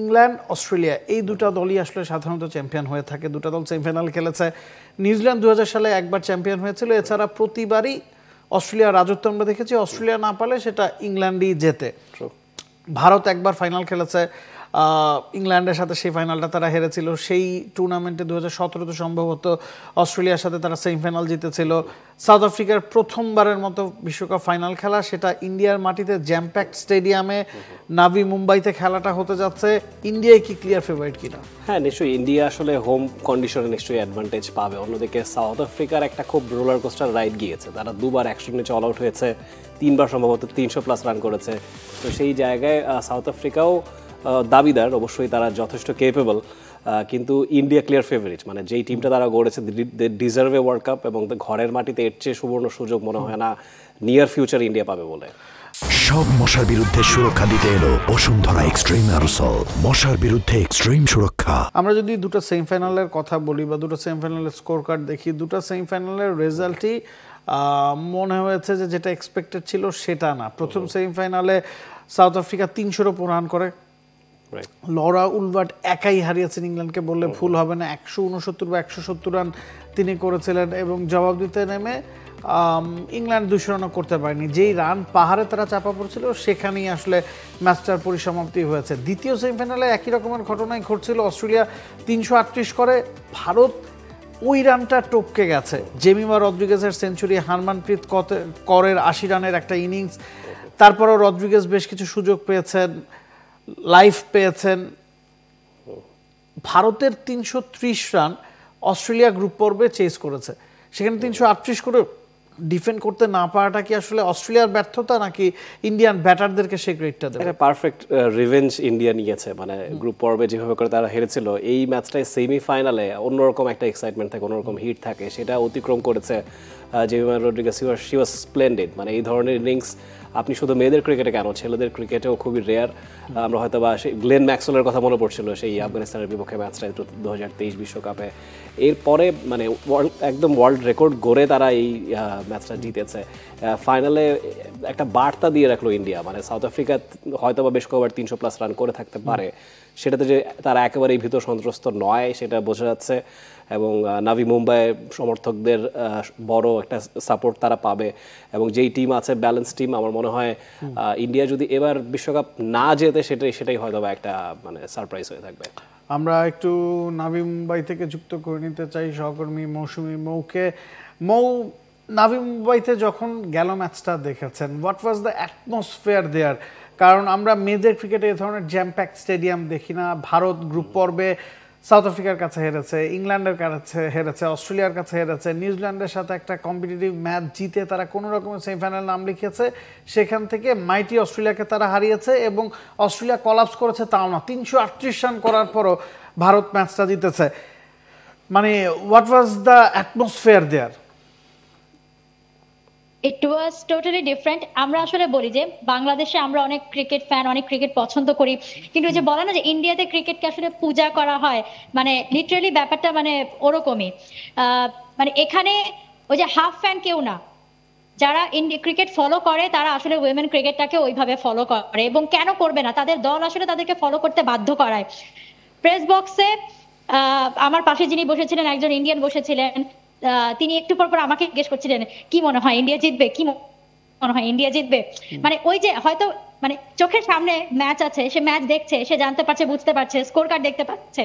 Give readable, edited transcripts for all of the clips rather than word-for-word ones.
England Australia এই দুটা দলই আসলে সাধারণত চ্যাম্পিয়ন হয়ে থাকে। দুটা দল সেমিফাইনাল খেলেছে। নিউজিল্যান্ড 2000 সালে একবার চ্যাম্পিয়ন হয়েছিল, এছাড়া প্রতিবারই অস্ট্রেলিয়ার রাজত্ব আমরা দেখেছি। অস্ট্রেলিয়া না পারলে সেটা ইংল্যান্ডই জেতে। ভারত একবার ফাইনাল খেলেছে ইংল্যান্ডের সাথে, সেই ফাইনালটা তারা হেরেছিল। সেই টুর্নামেন্টে 2017 সম্ভবত অস্ট্রেলিয়ার সাথে তারা সেমিফাইনাল জিতেছিল। সাউথ আফ্রিকার প্রথমবারের মতো বিশ্বকাপ ফাইনাল খেলা, সেটা ইন্ডিয়ার মাটিতে জ্যামপ্যাক্ট স্টেডিয়ামে নাভি মুম্বাইতে খেলাটা হতে যাচ্ছে। ইন্ডিয়ায় কি ক্লিয়ার ফেভারিট কিনা? হ্যাঁ, নিশ্চয়ই ইন্ডিয়া আসলে হোম কন্ডিশনে নিশ্চয়ই অ্যাডভান্টেজ পাবে। অন্যদিকে সাউথ আফ্রিকার একটা খুব রোলার কোস্টার রাইড গিয়েছে। তারা দুবার 100 অল আউট হয়েছে, 3বার সম্ভবত 300+ রান করেছে। তো সেই জায়গায় সাউথ আফ্রিকাও দাবিদার, অবশ্যই তারা যথেষ্ট কেপেবল, কিন্তু ইন্ডিয়া ক্লিয়ার ফেভারিট। মানে যেই টিমটা তারা গড়েছে ডিজার্ভ এ ওয়ার্ল্ড কাপ, এবং ঘরের মাটিতে এর চেয়ে সুবর্ণ সুযোগ মনে হয় না নিয়ার ফিউচার ইন্ডিয়া পাবে বলে। সব মশার বিরুদ্ধে সুরক্ষা দিতে এলো বসুন্ধরা এক্সট্রিম অ্যারোসল, মশার বিরুদ্ধে এক্সট্রিম সুরক্ষা। আমরা যদি দুটো সেমিফাইনালের কথা বলি বা দুটো সেমিফাইনালের স্কোর কার্ড দেখি, দুটো সেমিফাইনালের রেজাল্টই মনে হয়েছে যে যেটা এক্সপেক্টেড ছিল সেটা না। প্রথম সেমিফাইনালে সাউথ আফ্রিকা 300 ওপর রান করে, লরা উলবার্ট একাই হারিয়েছেন ইংল্যান্ডকে বললে ভুল হবে না। 169 বা 170 রান তিনি করেছিলেন, এবং জবাব দিতে নেমে ইংল্যান্ড 200 রানও করতে পারেনি। যেই রান পাহাড়ে তারা চাপা পড়ছিল সেখানেই আসলে ম্যাচটার পরিসমাপ্তি হয়েছে। দ্বিতীয় সেমিফাইনালে একই রকমের ঘটনাই ঘটছিল। অস্ট্রেলিয়া 338 করে, ভারত ওই রানটা টপকে গেছে। জেমিমা রদ্রিগেজের সেঞ্চুরি, হারমানপ্রীত করের 80 রানের একটা ইনিংস, তারপরও রদ্রিগেজ বেশ কিছু সুযোগ পেয়েছেন, লাইফ পেয়েছেন। ভারতের 330 রান অস্ট্রেলিয়া গ্রুপ পর্বে চেস করেছে, সেখানে 338 করে ডিফেন্ড করতে না পারাটা কি আসলে অস্ট্রেলিয়ার ব্যর্থতা, নাকি ইন্ডিয়ান ব্যাটারদেরকে সেই গ্রেডটা দেবে? এটা পারফেক্ট রিভেঞ্জ ইন্ডিয়া নিয়েছে। মানে গ্রুপ পর্বে যেভাবে করে তারা হেরেছিল, এই ম্যাচটায় সেমিফাইনালে অন্যরকম একটা এক্সাইটমেন্ট থাকে, অন্যরকম হিট থাকে, সেটা অতিক্রম করেছে Jemimah Rodrigues. She was splendid. মানে এই ধরনের ইনিংস আপনি শুধু মেয়েদের ক্রিকেটে কেন, ছেলেদের ক্রিকেটেও খুবই রেয়ার। আমরা হয়তো বা সেই গ্লেন ম্যাক্সওয়েলের কথা মনে পড়ছিল সেই আফগানিস্তানের বিপক্ষে ম্যাচটা 2023 বিশ্বকাপে। এরপরে মানে একদম ওয়ার্ল্ড রেকর্ড গড়ে তারা এই ম্যাচটা জিতেছে। ফাইনালে একটা বার্তা দিয়ে রাখলো ইন্ডিয়া। মানে সাউথ আফ্রিকা হয়তো বা বেশ কয়েকবার 300+ রান করে থাকতে পারে, সেটাতে যে তারা একেবারেই ভীত সন্ত্রস্ত নয় সেটা বোঝা যাচ্ছে। এবং নাভি মুম্বাই সমর্থকদের বড় একটা সাপোর্ট তারা পাবে, এবং যেই টিম আছে ব্যালেন্স টিম। আমার মনে হয় ইন্ডিয়া যদি এবার বিশ্বকাপ না জেতে সেটাই হয়তো বা একটা মানে সারপ্রাইজ হয়ে থাকবে। আমরা একটু নাভি মুম্বাই থেকে যুক্ত করে নিতে চাই সহকর্মী মৌসুমী মৌকে। নাভি মুম্বাইতে যখন গেল ম্যাচটা দেখেছেন, হোয়াট ওয়াজ দ্য অ্যাটমসফিয়ার দেয়ার? কারণ আমরা মেয়েদের ক্রিকেটে এ ধরনের জ্যামপ্যাক্ট স্টেডিয়াম দেখি না। ভারত গ্রুপ পর্বে সাউথ আফ্রিকার কাছে হেরেছে, ইংল্যান্ডের কাছে হেরেছে, অস্ট্রেলিয়ার কাছে হেরেছে, নিউজিল্যান্ডের সাথে একটা কম্পিটিটিভ ম্যাচ জিতে তারা কোনো রকমের সেমিফাইনাল নাম লিখিয়েছে, সেখান থেকে মাইটি অস্ট্রেলিয়াকে তারা হারিয়েছে, এবং অস্ট্রেলিয়া কলাপস করেছে তাও না। 338 রান করার পরও ভারত ম্যাচটা জিতেছে। মানে what was the atmosphere there? It was totally different. আমরা আসলে বলি যে বাংলাদেশে আমরা অনেক ক্রিকেট ফ্যান, অনেক ক্রিকেট পছন্দ করি, কিন্তু যে বলে না যে ইন্ডিয়াতে ক্রিকেটকে আসলে পূজা করা হয়, মানে লিটারালি ব্যাপারটা মানে ওরকমই। মানে এখানে ওই যে হাফ ফ্যান কেউ না, যারা ক্রিকেট ফলো করে তারা আসলে উইমেন ক্রিকেটটাকে ওইভাবে ফলো করে, এবং কেন করবে না, তাদের দল আসলে তাদেরকে ফলো করতে বাধ্য করায়। প্রেস বক্সে আমার পাশে যিনি বসেছিলেন, একজন ইন্ডিয়ান বসেছিলেন, তিনি একটু পর পর আমাকে জিজ্ঞেস করছিলেন কি মনে হয় ইন্ডিয়া জিতবে, কি মনে হয় ইন্ডিয়া জিতবে। মানে ওই যে হয়তো মানে চোখের সামনে ম্যাচ আছে, সে ম্যাচ দেখছে, সে জানতে পারছে, বুঝতে পারছে, স্কোর কার্ড দেখতে পাচ্ছে,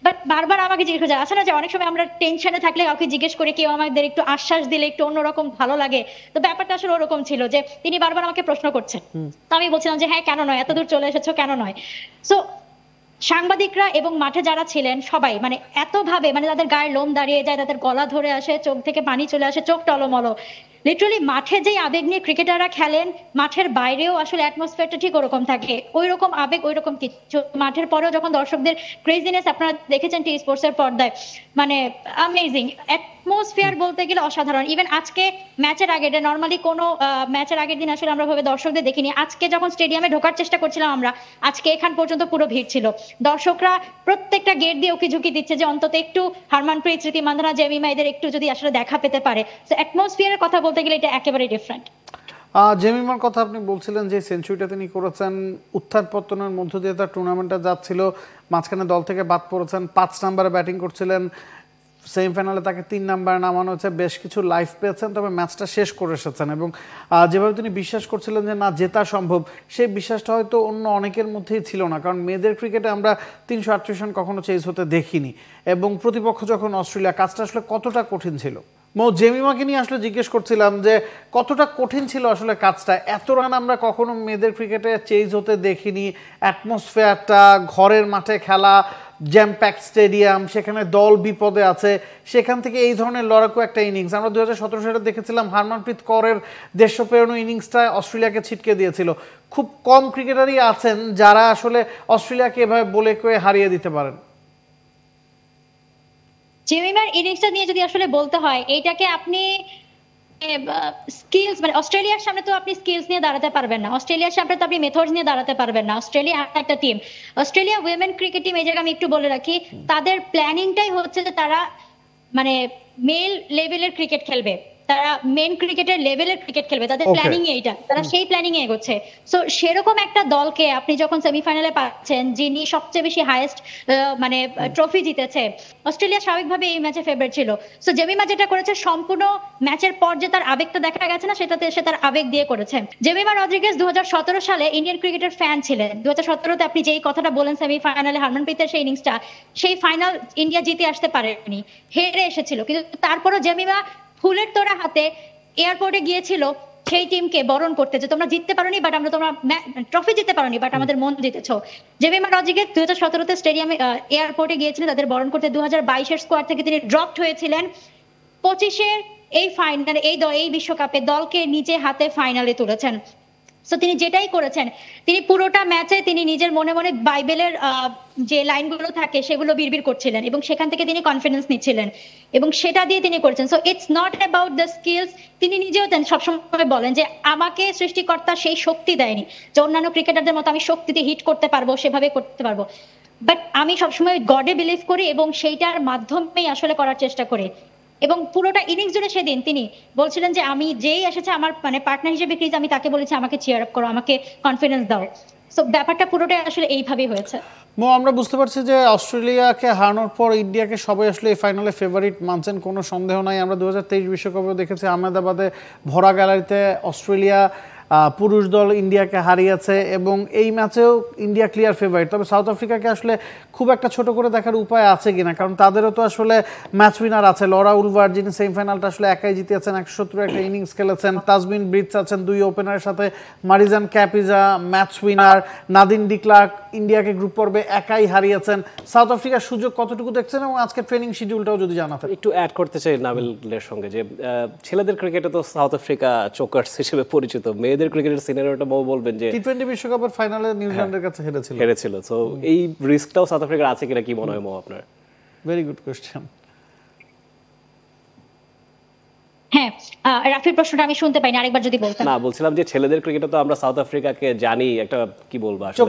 বাট বারবার আমাকে জিজ্ঞেস করছে। আসলে যে অনেক সময় আমরা টেনশনে থাকলে কাউকে জিজ্ঞেস করি, কেউ আমাদের একটু আশ্বাস দিলে একটু অন্যরকম ভালো লাগে। তো ব্যাপারটা আসলে ওরকম ছিল যে তিনি বারবার আমাকে প্রশ্ন করছেন, তো আমি বলছিলাম যে হ্যাঁ কেন নয়, এত দূর চলে এসেছো কেন নয়। সো সাংবাদিকরা এবং মাঠে যারা ছিলেন সবাই মানে এত ভাবে, মানে তাদের গায়ের লোম দাঁড়িয়ে যায়, তাদের গলা ধরে আসে, চোখ থেকে পানি চলে আসে, চোখ টলমলো। লিটারালি মাঠে যে আবেগ নিয়ে ক্রিকেটাররা খেলেন, মাঠের বাইরেও আসলে অ্যাটমসফিয়ারটা ঠিক ওরকম থাকে, ওই রকম আবেগ, ওই রকম কিছু। মাঠের পরেও যখন দর্শকদের ক্রেজিনেস আপনারা দেখেছেন টি স্পোর্টস এর পর্দায়, মানে অ্যামেজিং অ্যাটমসফিয়ার বলতে গেলে অসাধারণ। ইভেন আজকে ম্যাচের আগে, নর্মালি কোনো ম্যাচের আগের দিন আসলে আমরা ভাবে দর্শকদের দেখিনি, আজকে যখন স্টেডিয়ামে ঢোকার চেষ্টা করছিলাম আমরা, আজকে এখান পর্যন্ত পুরো ভিড় ছিল। দর্শকরা প্রত্যেকটা গেট দিয়ে উকি ঝুঁকি দিচ্ছে যে অন্তত একটু হারমানপ্রীত, স্মৃতি মান্ধানা, জেমিমা এদের একটু যদি আসলে দেখা পেতে পারে। তো অ্যাটমসফিয়ারের কথা বলতে গেলে এটা একেবারে ডিফারেন্ট। জেমিমার কথা আপনি বলছিলেন যে সেঞ্চুরিটা তিনি করেছেন, উত্থান পতনের মধ্য দিয়ে তার টুর্নামেন্টটা যাচ্ছিল, মাঝখানে দল থেকে বাদ পড়েছেন, 5 নম্বরে ব্যাটিং করছিলেন, সেমিফাইনালে তাকে 3 নম্বরে নামানো হয়েছে, বেশ কিছু লাইফ পেয়েছেন, তবে ম্যাচটা শেষ করে এসেছেন এবং যেভাবে তিনি বিশ্বাস করছিলেন যে না জেতা সম্ভব, সেই বিশ্বাসটা হয়তো অন্য অনেকের মধ্যেই ছিল না, কারণ মেয়েদের ক্রিকেটে আমরা 338 রান কখনো চেজ হতে দেখিনি এবং প্রতিপক্ষ যখন অস্ট্রেলিয়া, কাজটা আসলে কতটা কঠিন ছিল। জেমিমাকে নিয়ে আসলে জিজ্ঞেস করছিলাম যে কতটা কঠিন ছিল আসলে কাজটা, এত রান আমরা কখনো মেয়েদের ক্রিকেটে চেজ হতে দেখিনি, অ্যাটমসফিয়ারটা, ঘরের মাঠে খেলা, জ্যাম প্যাক স্টেডিয়াম, সেখানে দল বিপদে আছে, সেখান থেকে এই ধরনের লড়াকু একটা ইনিংস আমরা 2017 সালে দেখেছিলাম। হারমানপ্রীত কৌরের দেশ প্রেরণা ইনিংসটা অস্ট্রেলিয়াকে ছিটকে দিয়েছিল। খুব কম ক্রিকেটারই আছেন যারা আসলে অস্ট্রেলিয়াকে এভাবে বলে কয়ে হারিয়ে দিতে পারেন। জেমিমার ইনিংসটা নিয়ে যদি আসলে বলতে হয়, এইটাকে আপনি স্কিলস, মানে অস্ট্রেলিয়ার সামনে তো আপনি স্কিলস নিয়ে দাঁড়াতে পারবেন না, অস্ট্রেলিয়ার সামনে তো আপনি মেথডস নিয়ে দাঁড়াতে পারবেন না। অস্ট্রেলিয়া একটা team, Australia women cricket team, এই জায়গায় আমি একটু বলে রাখি, তাদের প্ল্যানিংটাই হচ্ছে যে তারা মানে মেল লেভেলের ক্রিকেট খেলবে, তারা মেন ক্রিকেটের লেভেলের ক্রিকেট খেলবে, তাদের প্ল্যানিং এইটা, তারা সেই প্ল্যানিং এ এগোচ্ছে। সো সেরকম একটা দলকে আপনি যখন সেমিফাইনালে পাচ্ছেন, যিনি সবচেয়ে বেশি হাইয়েস্ট মানে ট্রফি জিতেছে, অস্ট্রেলিয়া স্বাভাবিকভাবে এই ম্যাচে ফেভারিট ছিল। সো জেমিমা যেটা করেছে, সম্পূর্ণ ম্যাচের পর যে তার আবেগটা দেখা গেছে না, সেটাতে সে তার আবেগ দিয়ে করেছে। জেমিমা রদ্রিগেজ 2017 সালে ইন্ডিয়ান ক্রিকেটের ফ্যান ছিলেন। 2017-তে আপনি যেই কথাটা বলেন সেমিফাইনালে হারমানপ্রীতের সেই ইনিংসটা, সেই ফাইনাল ইন্ডিয়া জিতে আসতে পারেনি, হেরে এসেছিল, কিন্তু তারপরও জেমিমা ফুলের তোড়া হাতে এয়ারপোর্টে গিয়েছিল সেই টিমকে বরণ করতে, যে তোমরা জিততে পারোনি বাট আমরা তোমরা ট্রফি জিততে পারোনি বাট আমাদের মন জিতেছো। জেমিমা রদ্রিগেজ 2017-তে স্টেডিয়ামে এয়ারপোর্টে গিয়েছিলেন তাদের বরণ করতে। 2022-এর স্কোয়াড থেকে তিনি ড্রপড হয়েছিলেন। 25-এর এই ফাইনালে এই বিশ্বকাপে দলকে নিজে হাতে ফাইনালে তুলেছেন। সো তিনি যেটাই করেছেন, তিনি পুরোটা ম্যাচে তিনি নিজের মনে মনে বাইবেলের যে লাইনগুলো থাকে সেগুলো বিড়বিড় করছিলেন এবং সেখান থেকে তিনি কনফিডেন্স নিচ্ছিলেন এবং সেটা দিয়ে তিনি করেছেন। So it's not about the skills. তিনি নিজেও সবসময় বলেন যে আমাকে সৃষ্টিকর্তা সেই শক্তি দেয়নি যে অন্যান্য ক্রিকেটারদের মতো আমি শক্তিতে হিট করতে পারবো, সেভাবে করতে পারবো, বাট আমি সবসময় গডে বিলিভ করি এবং সেইটার মাধ্যমেই আসলে করার চেষ্টা করি। এবং পুরোটা ইনিংস জুড়ে সেদিন তিনি বলছিলেন যে আমি যেই এসেছে আমার মানে পার্টনার হিসেবে ক্রিজ, আমি তাকে বলেছি আমাকে চিয়ার আপ করো, আমাকে কনফিডেন্স দাও। সো ব্যাপারটা পুরোটাই আসলে এইভাবেই হয়েছে। আমরা বুঝতে পারছি যে অস্ট্রেলিয়াকে হারানোর পর ইন্ডিয়াকে সবাই আসলে এই ফাইনালে ফেভারিট মানছেন, কোনো সন্দেহ নাই। আমরা 2023 বিশ্বকাপেও দেখেছি আহমেদাবাদে ভরা গ্যালারিতে অস্ট্রেলিয়া পুরুষ দল ইন্ডিয়াকে হারিয়েছে এবং এই ম্যাচেও ইন্ডিয়া ক্লিয়ার ফেভারিট। তবে সাউথ আফ্রিকাকে আসলে খুব একটা ছোট করে দেখার উপায় আছে কিনা, কারণ তাদেরও তো আসলে ম্যাচ উইনার আছে, লরা উলভার, যিনি সেমিফাইনালটা আসলে একাই জিতেছেন, 170 একটা ইনিংস খেলেছেন। তাজমিন ব্রিটস আছেন 2 ওপেনারের সাথে, মারিজান ক্যাপিজা match winner, Nadine de Klerk ইন্ডিয়াকে গ্রুপ পর্বে একাই হারিয়েছেন। সাউথ আফ্রিকার সুযোগ কতটুকু দেখছেন এবং আজকে ট্রেনিং শিডিউলটাও যদি জানাতেন। একটু অ্যাড করতে চাই নাবিলের সঙ্গে যে ছেলেদের ক্রিকেটে তো সাউথ আফ্রিকা চোকার্স হিসেবে পরিচিত, মেয়েদের ক্রিকেটের সিনারিওটা বলবেন যে টি20 বিশ্বকাপের ফাইনালে নিউজিল্যান্ডের কাছে হেরেছিল। সো এই রিস্কটাও সাউথ আফ্রিকার আছে কিনা কি মনে হয় আপনার? Very good question. হ্যাঁ, রাফির প্রশ্নটা আমি শুনতে পাইনি, আরেকবার যদি বলতেন। না, বলছিলাম যে ছেলেদের ক্রিকেটে তো আমরা সাউথ আফ্রিকাকে জানি একটা কি বলবো আসলে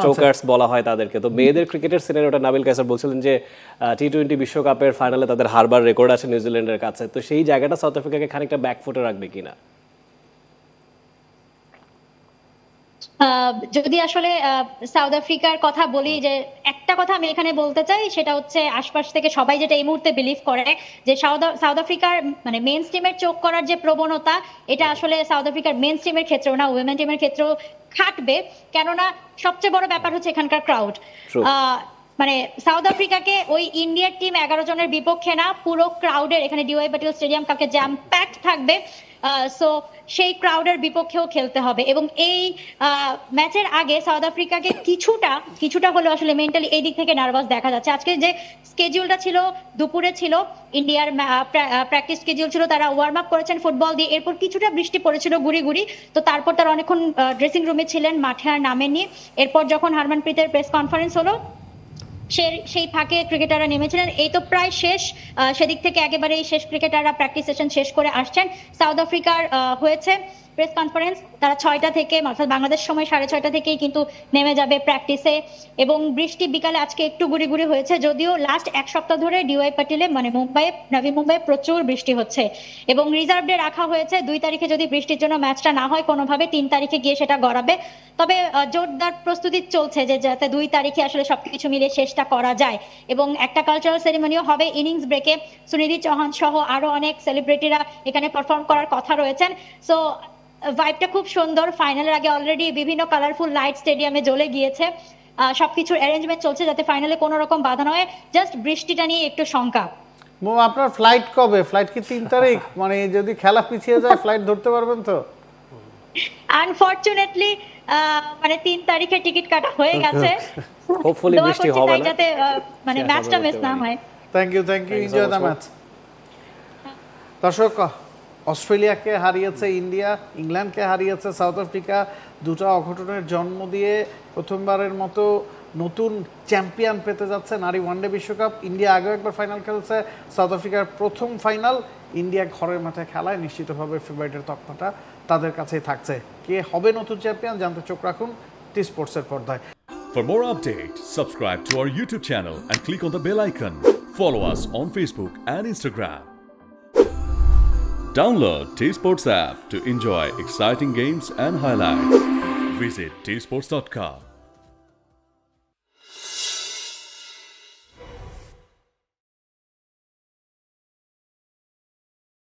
চোকার্স বলা হয় তাদেরকে। তো মেয়েদের ক্রিকেটের সিনারিওটা নাবিল কায়সার বলছিলেন যে টি20 বিশ্বকাপের ফাইনালে তাদের হারবার রেকর্ড আছে নিউজিল্যান্ডের কাছে, তো সেই জায়গাটা সাউথ আফ্রিকাকে খানিকটা ব্যাকফুটে রাখবে কিনা? যদি আসলে সাউথ আফ্রিকার কথা বলি, যে একটা কথা আমি এখানে বলতে চাই, সেটা হচ্ছে আশপাশ থেকে সবাই যেটা এই মুহূর্তে বিলিভ করে যে সাউথ আফ্রিকার মানে মেন স্ট্রিমের চোখ করার যে প্রবণতা, এটা আসলে সাউথ আফ্রিকার মেন স্ট্রিমের ক্ষেত্রেও না, উইমেন টিমের ক্ষেত্রেও খাটবে। কেননা সবচেয়ে বড় ব্যাপার হচ্ছে এখানকার ক্রাউড। মানে সাউথ আফ্রিকাকে ওই ইন্ডিয়ার টিম 11 জনের বিপক্ষে না, পুরো ক্রাউডের, এখানে ডিওয়াই পাটিল স্টেডিয়াম কালকে জ্যাম প্যাকড থাকবে। সো সেই ক্রাউডের বিপক্ষেও খেলতে হবে এবং এই ম্যাচের আগে সাউথ আফ্রিকাকে কিছুটা হলেও আসলে মেন্টালি এই দিক থেকে নার্ভাস দেখা যাচ্ছে। আজকে যে স্কেডিউলটা ছিল, দুপুরে ছিল ইন্ডিয়ার প্র্যাকটিস স্কেডিউল ছিল, তারা ওয়ার্ম আপ করেছেন ফুটবল দিয়ে, এরপর কিছুটা বৃষ্টি পড়েছিল গুড়ি, তো তারপর তারা অনেকক্ষণ ড্রেসিং রুমে ছিলেন, মাঠে আর নামেননি। এরপর যখন হারমানপ্রীতের প্রেস কনফারেন্স হলো, সেই ফাঁকে ক্রিকেটাররা নেমেছিলেন। এই তো প্রায় শেষ, সেদিক থেকে একেবারে শেষ ক্রিকেটাররা প্র্যাকটিস সেশন শেষ করে আসছেন। সাউথ আফ্রিকার হয়েছে প্রেস কনফারেন্স, তারা 6টা থেকে অর্থাৎ বাংলাদেশ সময় 6:30 থেকেই কিন্তু নেমে যাবে প্র্যাকটিসে। এবং বৃষ্টি বিকালে আজকে একটু গুড়ি গুড়ি হয়েছে, যদিও লাস্ট এক সপ্তাহ ধরে ডিওয়াই পাটিলে মানে মুম্বাইয়ে, নবী মুম্বাইয়ে প্রচুর বৃষ্টি হচ্ছে এবং রিজার্ভ ডে রাখা হয়েছে 2 তারিখে যদি বৃষ্টির জন্য ম্যাচটা না হয় কোনোভাবে 3 তারিখে গিয়ে সেটা গড়াবে। তবে জোরদার প্রস্তুতি চলছে যে যাতে 2 তারিখে আসলে সবকিছু মিলে শেষটা করা যায়। এবং একটা কালচারাল সেরিমনিও হবে ইনিংস ব্রেকে, সুনিধি চৌহান সহ আরো অনেক সেলিব্রিটিরা এখানে পারফর্ম করার কথা রয়েছেন। সো ভাইবটা খুব সুন্দর। ফাইনালের আগে অলরেডি বিভিন্ন কালারফুল লাইট স্টেডিয়ামে জ্বলে গিয়েছে, সবকিছুর অ্যারেঞ্জমেন্ট চলছে যাতে ফাইনালে কোনো রকম বাধা না হয়। জাস্ট বৃষ্টিটা নিয়ে একটু শঙ্কা। আপনার ফ্লাইট কবে? ফ্লাইট কি 3 তারিখ? মানে যদি খেলা পিছিয়ে যায় ফ্লাইট ধরতে পারবেন তো? আনফরচুনেটলি মানে 3 তারিখে টিকিট কাটা হয়ে গেছে। হোপফুলি বৃষ্টি হবে না, যাতে মানে ম্যাচটা মিস না হয়। Thank you enjoy the match. দর্শক, অস্ট্রেলিয়াকে হারিয়েছে ইন্ডিয়া, ইংল্যান্ডকে হারিয়েছে সাউথ আফ্রিকা। দুটো অঘটনের জন্ম দিয়ে প্রথমবারের মতো নতুন চ্যাম্পিয়ন পেতে যাচ্ছে নারী ওয়ানডে বিশ্বকাপ। ইন্ডিয়া আগেও একবার ফাইনাল খেলছে, সাউথ আফ্রিকার প্রথম ফাইনাল। ইন্ডিয়া ঘরের মাঠে খেলায় নিশ্চিতভাবে ফেভারিটের তকমাটা তাদের কাছেই থাকছে। কে হবে নতুন চ্যাম্পিয়ন জানতে চোখ রাখুন টি স্পোর্টসের পর্দায়। For more updates, subscribe to our YouTube channel and click on the bell icon. Follow us on Facebook and Instagram. Download T-Sports app to enjoy exciting games and highlights. Visit tsports.com.